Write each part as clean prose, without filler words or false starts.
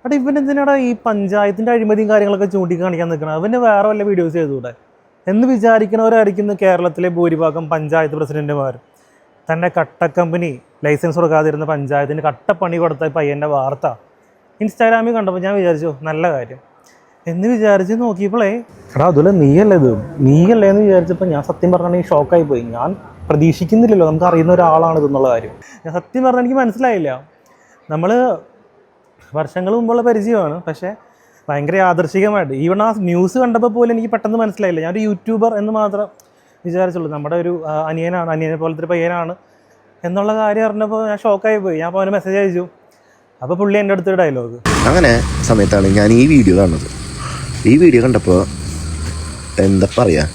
എടാ ഇവനെന്തിനാടാ ഈ പഞ്ചായത്തിൻ്റെ അഴിമതിയും കാര്യങ്ങളൊക്കെ ചൂണ്ടിക്കാണിക്കാൻ നിൽക്കണം? അവൻ്റെ വേറെ വല്ല വീഡിയോസ് ചെയ്തുകൂടെ എന്ന് വിചാരിക്കുന്നവരായിരിക്കുന്നു കേരളത്തിലെ ഭൂരിഭാഗം പഞ്ചായത്ത് പ്രസിഡന്റുമാർ. തൻ്റെ കട്ട കമ്പനി ലൈസൻസ് കൊടുക്കാതിരുന്ന പഞ്ചായത്തിന് കട്ടപ്പണി കൊടുത്ത പയ്യൻ്റെ വാർത്ത ഇൻസ്റ്റാഗ്രാമിൽ കണ്ടപ്പോൾ ഞാൻ വിചാരിച്ചു നല്ല കാര്യം എന്ന് വിചാരിച്ച് നോക്കിയപ്പോളേ എടാ അതുപോലെ നീയല്ലേ എന്ന് വിചാരിച്ചപ്പോൾ ഞാൻ സത്യം പറഞ്ഞാൽ ഷോക്കായി പോയി. ഞാൻ പ്രതീക്ഷിക്കുന്നില്ലല്ലോ നമുക്ക് അറിയുന്ന ഒരാളാണ് ഇതെന്നുള്ള കാര്യം. ഞാൻ സത്യം പറഞ്ഞാൽ എനിക്ക് മനസ്സിലായില്ല. നമ്മൾ വർഷങ്ങൾ മുമ്പുള്ള പരിചയമാണ്, പക്ഷേ ഭയങ്കര യാദൃശികമായിട്ട് ഈവൺ ആ ന്യൂസ് കണ്ടപ്പോൾ പോലും എനിക്ക് പെട്ടെന്ന് മനസ്സിലായില്ല. ഞാനൊരു യൂട്യൂബർ എന്ന് മാത്രം വിചാരിച്ചുള്ളൂ. നമ്മുടെ ഒരു അനിയനെ പോലത്തെ ഒരു പയ്യനാണ് എന്നുള്ള കാര്യം അറിഞ്ഞപ്പോൾ ഞാൻ ഷോക്കായി പോയി. ഞാൻ അപ്പോൾ അവന് മെസ്സേജ് അയച്ചു. അപ്പോൾ പുള്ളി എൻ്റെ അടുത്തൊരു ഡയലോഗ്. അങ്ങനെ സമയത്താണ് ഞാൻ ഈ വീഡിയോ കാണുന്നത്. ഈ വീഡിയോ കണ്ടപ്പോൾ എന്താ പറയുക,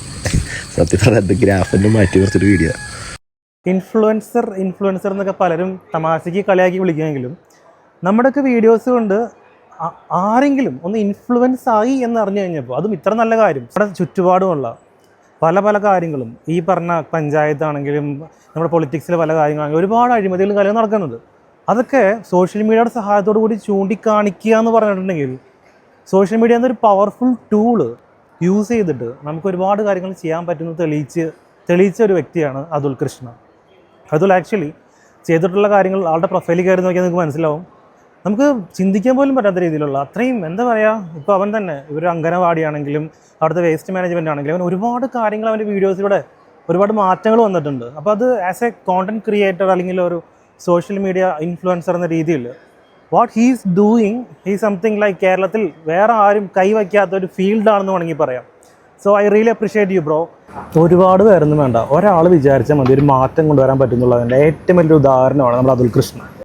സത്യം പറഞ്ഞത് ഗ്രാഫിൻ്റെ മാറ്റി കുറച്ചൊരു വീഡിയോ. ഇൻഫ്ലുവൻസർ എന്നൊക്കെ പലരും തമാശയ്ക്ക് കളിയാക്കി വിളിക്കുമെങ്കിലും നമ്മുടെയൊക്കെ വീഡിയോസ് കൊണ്ട് ആരെങ്കിലും ഒന്ന് ഇൻഫ്ലുവൻസ് ആയി എന്ന് അറിഞ്ഞു കഴിഞ്ഞപ്പോൾ, അതും ഇത്ര നല്ല കാര്യം, നമ്മുടെ ചുറ്റുപാടുമുള്ള പല കാര്യങ്ങളും ഈ പറഞ്ഞ പഞ്ചായത്താണെങ്കിലും നമ്മുടെ പൊളിറ്റിക്സിലെ പല കാര്യങ്ങളാണെങ്കിലും ഒരുപാട് അഴിമതികളും കാര്യങ്ങളും നടക്കുന്നത്, അതൊക്കെ സോഷ്യൽ മീഡിയയുടെ സഹായത്തോടു കൂടി ചൂണ്ടിക്കാണിക്കുക എന്ന് പറഞ്ഞിട്ടുണ്ടെങ്കിൽ സോഷ്യൽ മീഡിയ എന്നൊരു പവർഫുൾ ടൂള് യൂസ് ചെയ്തിട്ട് നമുക്ക് ഒരുപാട് കാര്യങ്ങൾ ചെയ്യാൻ പറ്റുന്നത് തെളിയിച്ച ഒരു വ്യക്തിയാണ് അതുൽ കൃഷ്ണ. അതുൽ ആക്ച്വലി ചെയ്തിട്ടുള്ള കാര്യങ്ങൾ ആളുടെ പ്രൊഫൈലിൽ കയറി നോക്കിയാൽ നിങ്ങൾക്ക് മനസ്സിലാവും. നമുക്ക് ചിന്തിക്കാൻ പോലും പറ്റാത്ത രീതിയിലുള്ള അത്രയും എന്താ പറയുക, ഇപ്പോൾ അവൻ തന്നെ ഒരു അംഗനവാടിയാണെങ്കിലും അവിടുത്തെ വേസ്റ്റ് മാനേജ്മെൻ്റ് ആണെങ്കിലും അവൻ ഒരുപാട് കാര്യങ്ങൾ അവൻ്റെ വീഡിയോസിലൂടെ ഒരുപാട് മാറ്റങ്ങൾ വന്നിട്ടുണ്ട്. അപ്പോൾ അത് ആസ് എ കോണ്ടൻറ് ക്രിയേറ്റർ അല്ലെങ്കിൽ ഒരു സോഷ്യൽ മീഡിയ ഇൻഫ്ലുവൻസർ എന്ന രീതിയിൽ what he's doing something like കേരളത്തിൽ വേറെ ആരും കൈവയ്ക്കാത്ത ഒരു ഫീൽഡാണെന്ന് വേണമെങ്കിൽ പറയാം. So I really appreciate you bro. ഒരുപാട് പേരൊന്നും വേണ്ട, ഒരാൾ വിചാരിച്ചാൽ മതി ഒരു മാറ്റം കൊണ്ടുവരാൻ പറ്റുന്നുള്ളതിൻ്റെ ഏറ്റവും വലിയൊരു ഉദാഹരണമാണ് നമ്മുടെ അതുൽ കൃഷ്ണ.